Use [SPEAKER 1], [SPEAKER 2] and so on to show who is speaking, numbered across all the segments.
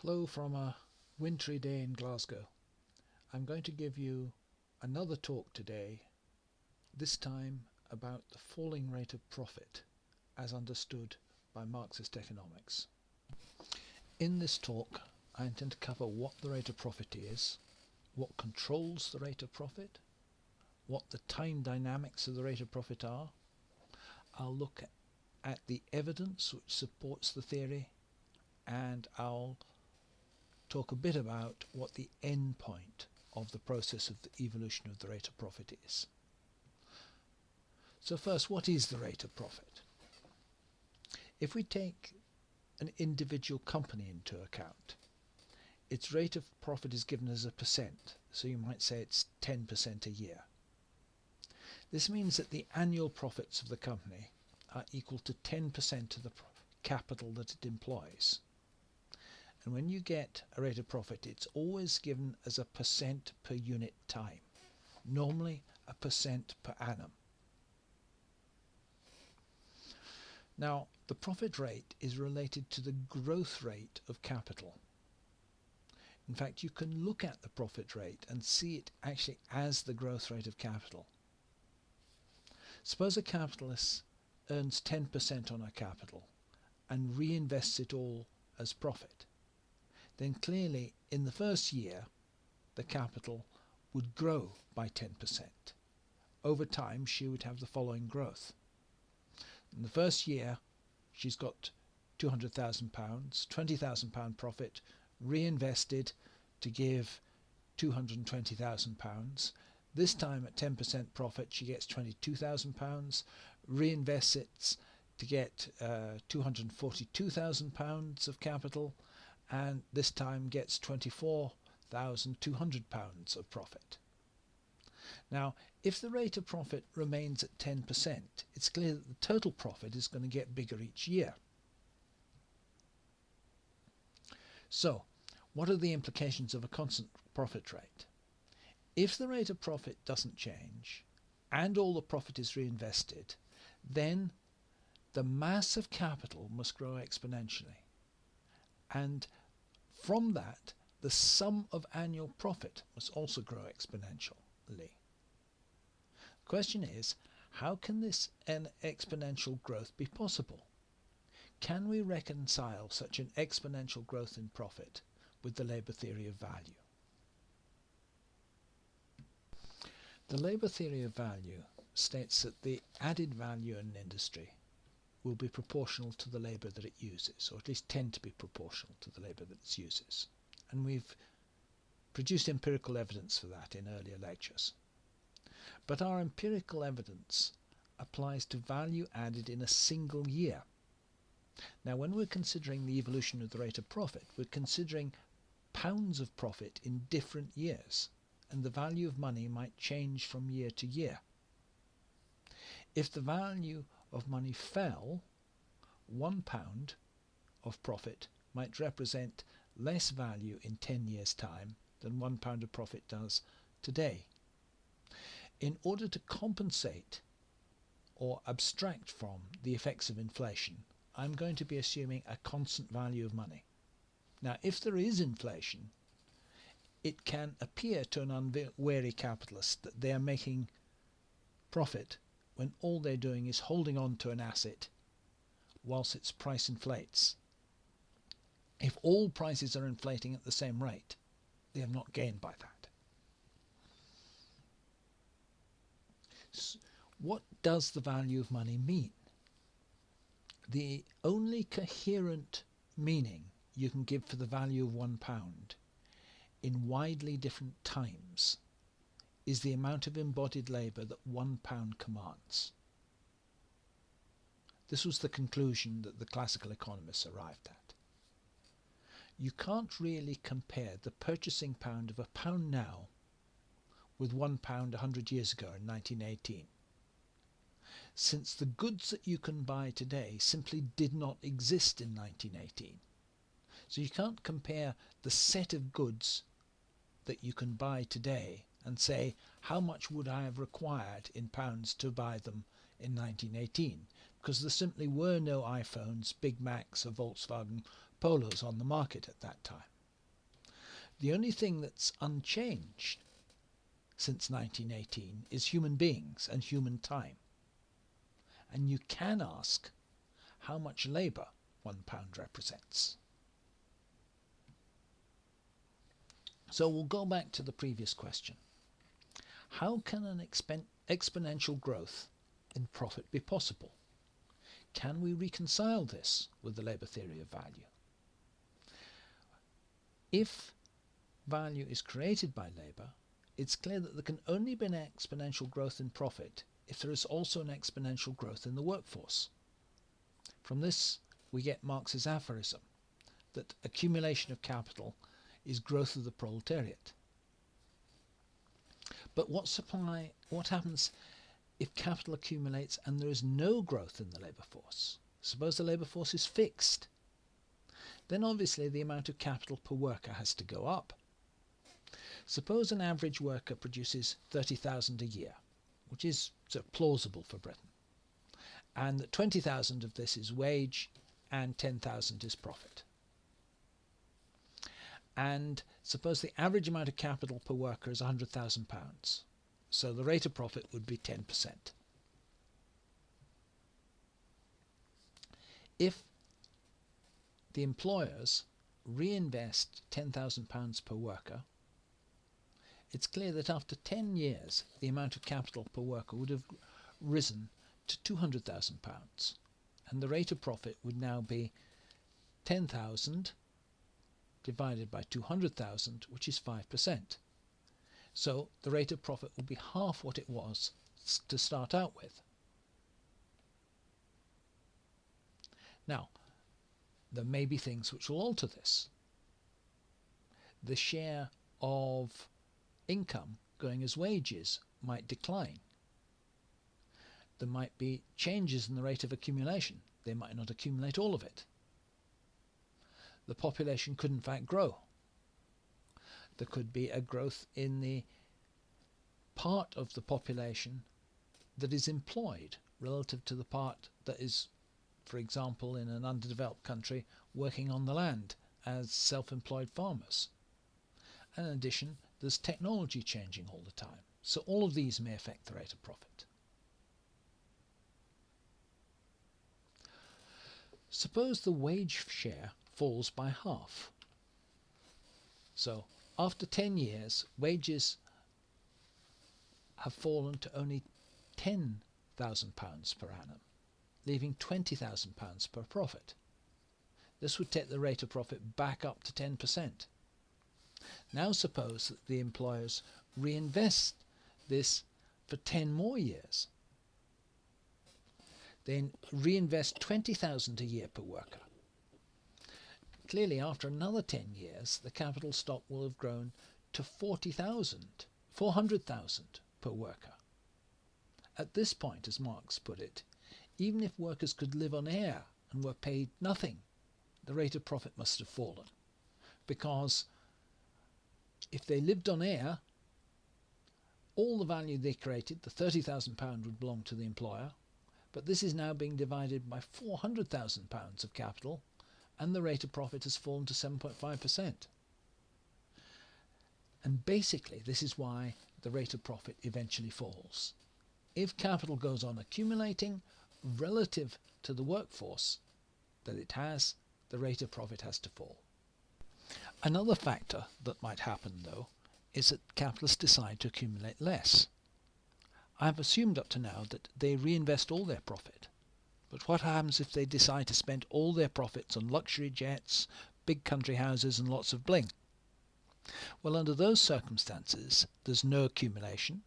[SPEAKER 1] Hello from a wintry day in Glasgow. I'm going to give you another talk today, this time about the falling rate of profit as understood by Marxist economics. In this talk I intend to cover what the rate of profit is, what controls the rate of profit, what the time dynamics of the rate of profit are. I'll look at the evidence which supports the theory, and I'll talk a bit about what the end point of the process of the evolution of the rate of profit is. So first, what is the rate of profit? If we take an individual company into account, its rate of profit is given as a percent, so you might say it's 10% a year. This means that the annual profits of the company are equal to 10% of the capital that it employs. And when you get a rate of profit, it's always given as a percent per unit time, normally a percent per annum. Now, the profit rate is related to the growth rate of capital. In fact, you can look at the profit rate and see it actually as the growth rate of capital. Suppose a capitalist earns 10% on her capital and reinvests it all as profit. Then clearly in the first year the capital would grow by 10%. Over time she would have the following growth. In the first year she's got £200,000, £20,000 profit, reinvested to give £220,000. This time at 10% profit she gets £22,000, reinvests it to get £242,000 of capital, and this time gets £24,200 of profit. Now, if the rate of profit remains at 10%, it's clear that the total profit is going to get bigger each year. So, what are the implications of a constant profit rate? If the rate of profit doesn't change, and all the profit is reinvested, then the mass of capital must grow exponentially. And from that, the sum of annual profit must also grow exponentially. The question is, how can this exponential growth be possible? Can we reconcile such an exponential growth in profit with the labour theory of value? The labour theory of value states that the added value in an industry will be proportional to the labour that it uses, or at least tend to be proportional to the labour that it uses. And we've produced empirical evidence for that in earlier lectures. But our empirical evidence applies to value added in a single year. Now, when we're considering the evolution of the rate of profit, we're considering pounds of profit in different years, and the value of money might change from year to year. If the value of money fell, £1 of profit might represent less value in 10 years' time than £1 of profit does today. In order to compensate or abstract from the effects of inflation, I'm going to be assuming a constant value of money. Now, if there is inflation, it can appear to an unwary capitalist that they are making profit when all they're doing is holding on to an asset whilst its price inflates. If all prices are inflating at the same rate, they have not gained by that. So what does the value of money mean? The only coherent meaning you can give for the value of £1 in widely different times is the amount of embodied labour that £1 commands. This was the conclusion that the classical economists arrived at. You can't really compare the purchasing pound of £1 now with £1 100 years ago in 1918, since the goods that you can buy today simply did not exist in 1918. So you can't compare the set of goods that you can buy today and say, how much would I have required in pounds to buy them in 1918? Because there simply were no iPhones, Big Macs or Volkswagen Polos on the market at that time. The only thing that's unchanged since 1918 is human beings and human time. And you can ask how much labour £1 represents. So we'll go back to the previous question. How can an exponential growth in profit be possible? Can we reconcile this with the labour theory of value? If value is created by labour, it's clear that there can only be an exponential growth in profit if there is also an exponential growth in the workforce. From this we get Marx's aphorism that accumulation of capital is growth of the proletariat. But what happens if capital accumulates and there is no growth in the labour force? Suppose the labour force is fixed. Then obviously the amount of capital per worker has to go up. Suppose an average worker produces 30,000 a year, which is sort of plausible for Britain, and that 20,000 of this is wage and 10,000 is profit. And suppose the average amount of capital per worker is £100,000, so the rate of profit would be 10%. If the employers reinvest £10,000 per worker, it's clear that after 10 years the amount of capital per worker would have risen to £200,000, and the rate of profit would now be 10,000 divided by 200,000, which is 5%. So the rate of profit will be half what it was to start out with. Now, there may be things which will alter this. The share of income going as wages might decline. There might be changes in the rate of accumulation. They might not accumulate all of it. The population could in fact grow. There could be a growth in the part of the population that is employed relative to the part that is, for example, in an underdeveloped country, working on the land as self-employed farmers. And in addition, there's technology changing all the time. So all of these may affect the rate of profit. Suppose the wage share falls by half. So after 10 years, wages have fallen to only £10,000 per annum, leaving £20,000 per profit. This would take the rate of profit back up to 10%. Now suppose that the employers reinvest this for 10 more years. Then reinvest 20,000 a year per worker. Clearly, after another 10 years, the capital stock will have grown to 400,000 per worker. At this point, as Marx put it, even if workers could live on air and were paid nothing, the rate of profit must have fallen. Because if they lived on air, all the value they created, the £30,000, would belong to the employer, but this is now being divided by £400,000 of capital, and the rate of profit has fallen to 7.5%. And basically this is why the rate of profit eventually falls. If capital goes on accumulating relative to the workforce that it has, the rate of profit has to fall. Another factor that might happen, though, is that capitalists decide to accumulate less. I have assumed up to now that they reinvest all their profit. But what happens if they decide to spend all their profits on luxury jets, big country houses and lots of bling? Well, under those circumstances, there's no accumulation,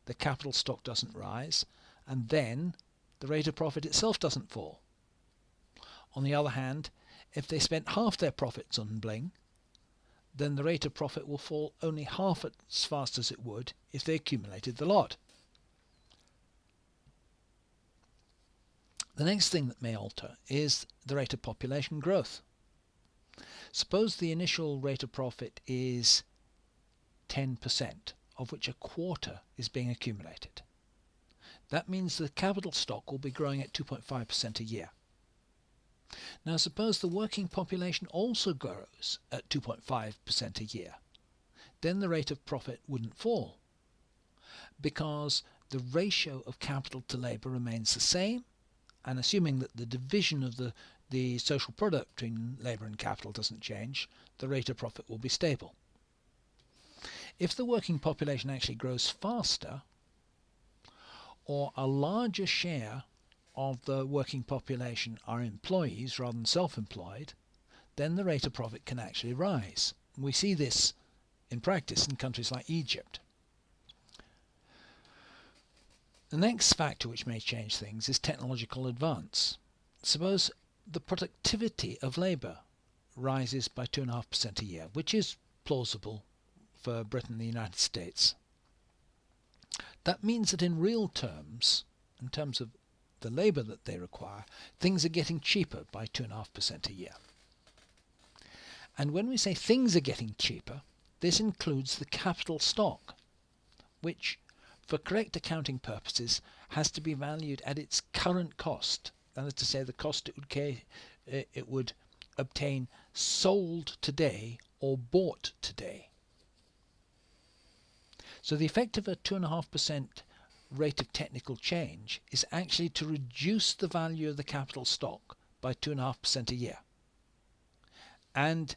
[SPEAKER 1] the capital stock doesn't rise, and then the rate of profit itself doesn't fall. On the other hand, if they spent half their profits on bling, then the rate of profit will fall only half as fast as it would if they accumulated the lot. The next thing that may alter is the rate of population growth. Suppose the initial rate of profit is 10%, of which a quarter is being accumulated. That means the capital stock will be growing at 2.5% a year. Now suppose the working population also grows at 2.5% a year. then the rate of profit wouldn't fall, because the ratio of capital to labour remains the same, and assuming that the division of the social product between labour and capital doesn't change, the rate of profit will be stable. If the working population actually grows faster, or a larger share of the working population are employees rather than self-employed, then the rate of profit can actually rise. We see this in practice in countries like Egypt. The next factor which may change things is technological advance. Suppose the productivity of labour rises by 2.5% a year, which is plausible for Britain and the United States. That means that in real terms, in terms of the labour that they require, things are getting cheaper by 2.5% a year. And when we say things are getting cheaper, this includes the capital stock, which, for correct accounting purposes, has to be valued at its current cost. That is to say, the cost it would obtain sold today or bought today. So the effect of a 2.5% rate of technical change is actually to reduce the value of the capital stock by 2.5% a year. And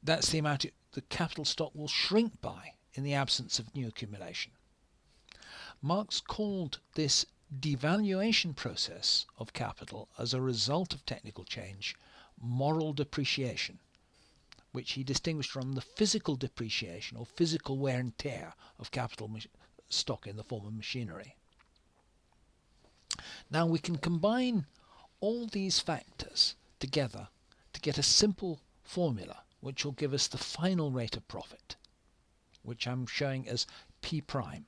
[SPEAKER 1] that's the amount the capital stock will shrink by in the absence of new accumulation. Marx called this devaluation process of capital as a result of technical change moral depreciation, which he distinguished from the physical depreciation or physical wear and tear of capital stock in the form of machinery. Now we can combine all these factors together to get a simple formula which will give us the final rate of profit, which I'm showing as P prime.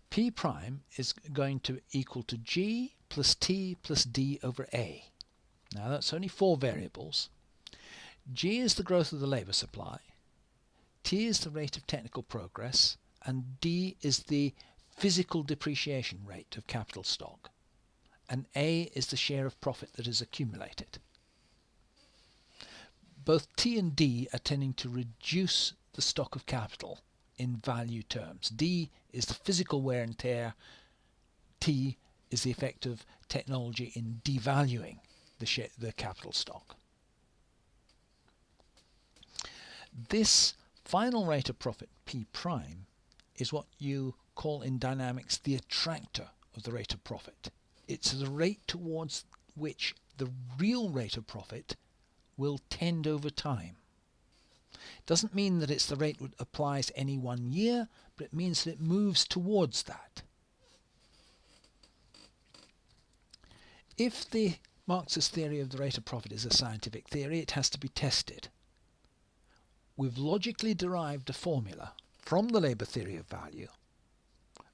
[SPEAKER 1] P prime is going to equal to G plus T plus D over A. Now that's only 4 variables. G is the growth of the labour supply, T is the rate of technical progress, and D is the physical depreciation rate of capital stock, and A is the share of profit that is accumulated. Both T and D are tending to reduce the stock of capital in value terms. D is the physical wear and tear, T is the effect of technology in devaluing the capital stock. This final rate of profit, P prime, is what you call in dynamics the attractor of the rate of profit. It's the rate towards which the real rate of profit will tend over time. It doesn't mean that it's the rate that applies any one year, but it means that it moves towards that. If the Marxist theory of the rate of profit is a scientific theory, it has to be tested. We've logically derived a formula from the labour theory of value,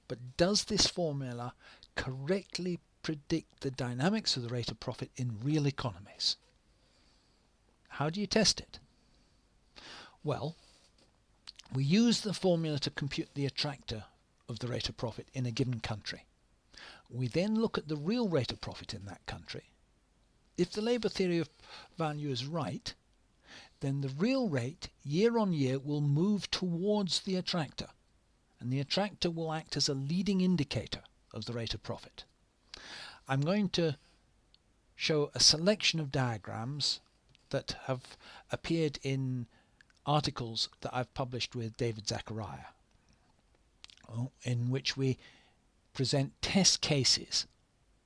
[SPEAKER 1] but does this formula correctly predict the dynamics of the rate of profit in real economies? How do you test it? Well, we use the formula to compute the attractor of the rate of profit in a given country. We then look at the real rate of profit in that country. If the labour theory of value is right, then the real rate year on year will move towards the attractor, and the attractor will act as a leading indicator of the rate of profit. I'm going to show a selection of diagrams that have appeared in articles that I've published with David Zachariah, in which we present test cases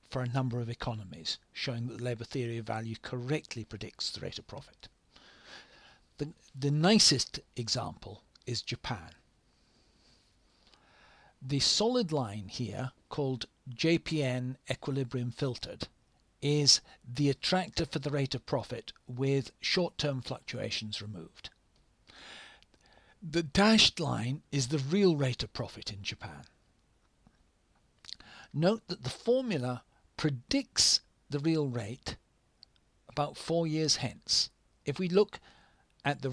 [SPEAKER 1] for a number of economies, showing that the labour theory of value correctly predicts the rate of profit. The nicest example is Japan. The solid line here, called JPN equilibrium filtered, is the attractor for the rate of profit with short-term fluctuations removed. The dashed line is the real rate of profit in Japan. Note that the formula predicts the real rate about 4 years hence. If we look at the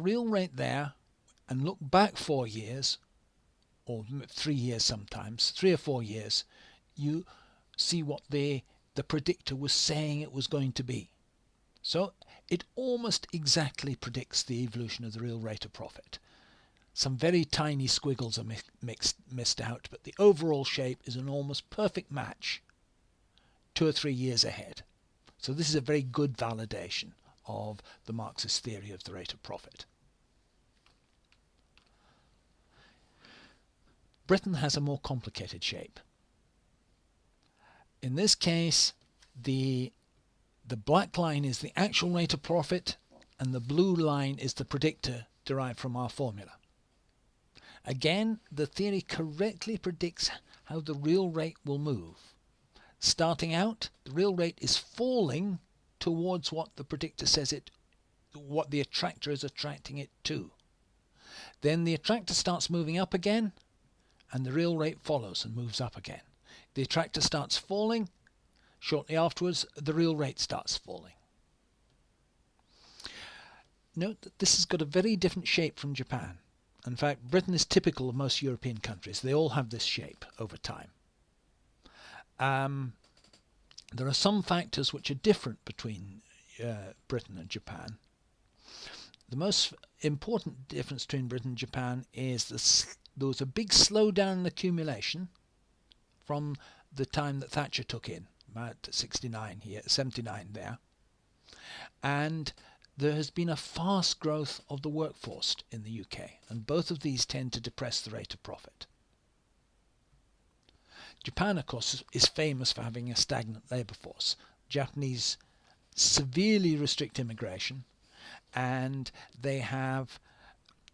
[SPEAKER 1] real rate there and look back 4 years, or 3 years sometimes, 3 or 4 years, you see what the predictor was saying it was going to be. So it almost exactly predicts the evolution of the real rate of profit. Some very tiny squiggles are missed out, but the overall shape is an almost perfect match 2 or 3 years ahead. So this is a very good validation of the Marxist theory of the rate of profit. Britain has a more complicated shape. In this case, the black line is the actual rate of profit, and the blue line is the predictor derived from our formula. Again, the theory correctly predicts how the real rate will move. Starting out, the real rate is falling towards what the predictor says what the attractor is attracting it to. Then the attractor starts moving up again, and the real rate follows and moves up again. The attractor starts falling. Shortly afterwards, the real rate starts falling. Note that this has got a very different shape from Japan. In fact, Britain is typical of most European countries. They all have this shape over time. There are some factors which are different between Britain and Japan. The most important difference between Britain and Japan is there was a big slowdown in accumulation from the time that Thatcher took in, about 69 here, 79 there. And there has been a fast growth of the workforce in the UK, and both of these tend to depress the rate of profit. Japan, of course, is famous for having a stagnant labour force. Japanese severely restrict immigration, and they have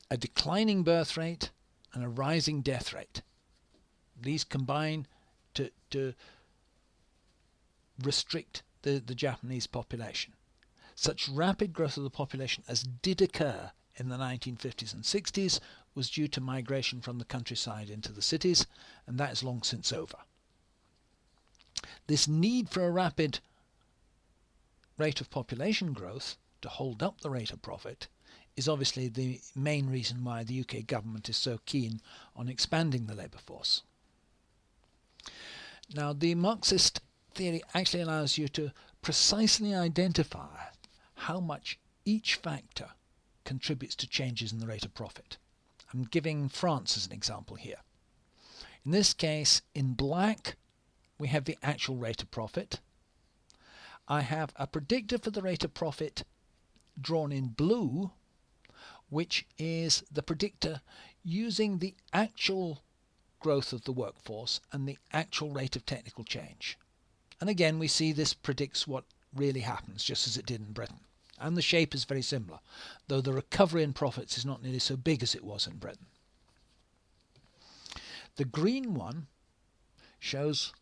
[SPEAKER 1] a declining birth rate and a rising death rate. These combine to restrict the Japanese population. Such rapid growth of the population as did occur in the 1950s and 60s was due to migration from the countryside into the cities, and that is long since over. This need for a rapid rate of population growth to hold up the rate of profit is obviously the main reason why the UK government is so keen on expanding the labour force. Now, the Marxist theory actually allows you to precisely identify how much each factor contributes to changes in the rate of profit. I'm giving France as an example here. In this case, in black, we have the actual rate of profit. I have a predictor for the rate of profit drawn in blue, which is the predictor using the actual growth of the workforce and the actual rate of technical change. And again, we see this predicts what really happens, just as it did in Britain. And the shape is very similar, though the recovery in profits is not nearly so big as it was in Britain. The green one shows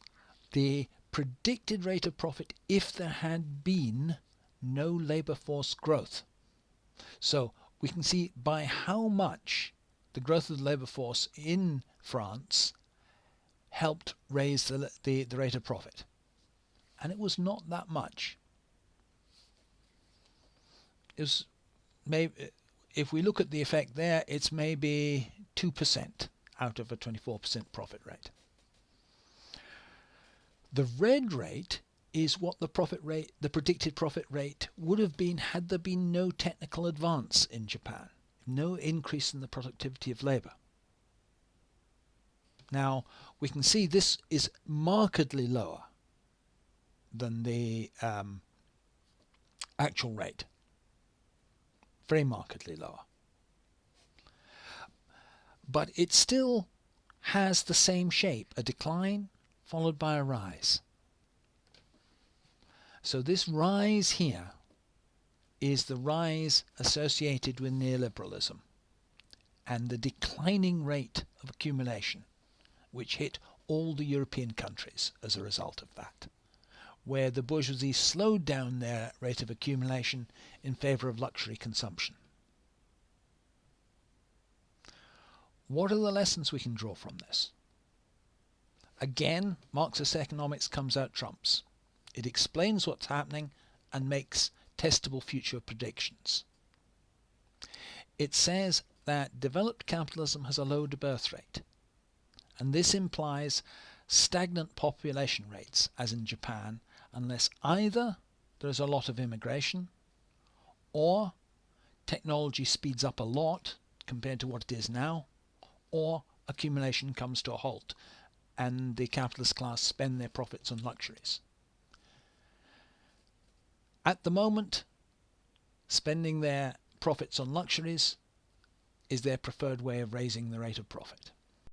[SPEAKER 1] the predicted rate of profit if there had been no labour force growth. So we can see by how much the growth of the labour force in France helped raise the rate of profit. And it was not that much. It was maybe, if we look at the effect there, it's maybe 2% out of a 24% profit rate. The red rate is what the profit rate, the predicted profit rate would have been had there been no technical advance in Japan, no increase in the productivity of labour. Now, we can see this is markedly lower than the actual rate. Very markedly lower. But it still has the same shape, a decline followed by a rise. So this rise here is the rise associated with neoliberalism and the declining rate of accumulation, which hit all the European countries as a result of that, where the bourgeoisie slowed down their rate of accumulation in favour of luxury consumption. What are the lessons we can draw from this? Again, Marxist economics comes out trumps. It explains what's happening and makes testable future predictions. It says that developed capitalism has a low birth rate, and this implies stagnant population rates, as in Japan, unless either there is a lot of immigration or technology speeds up a lot compared to what it is now, or accumulation comes to a halt and the capitalist class spend their profits on luxuries. At the moment, spending their profits on luxuries is their preferred way of raising the rate of profit.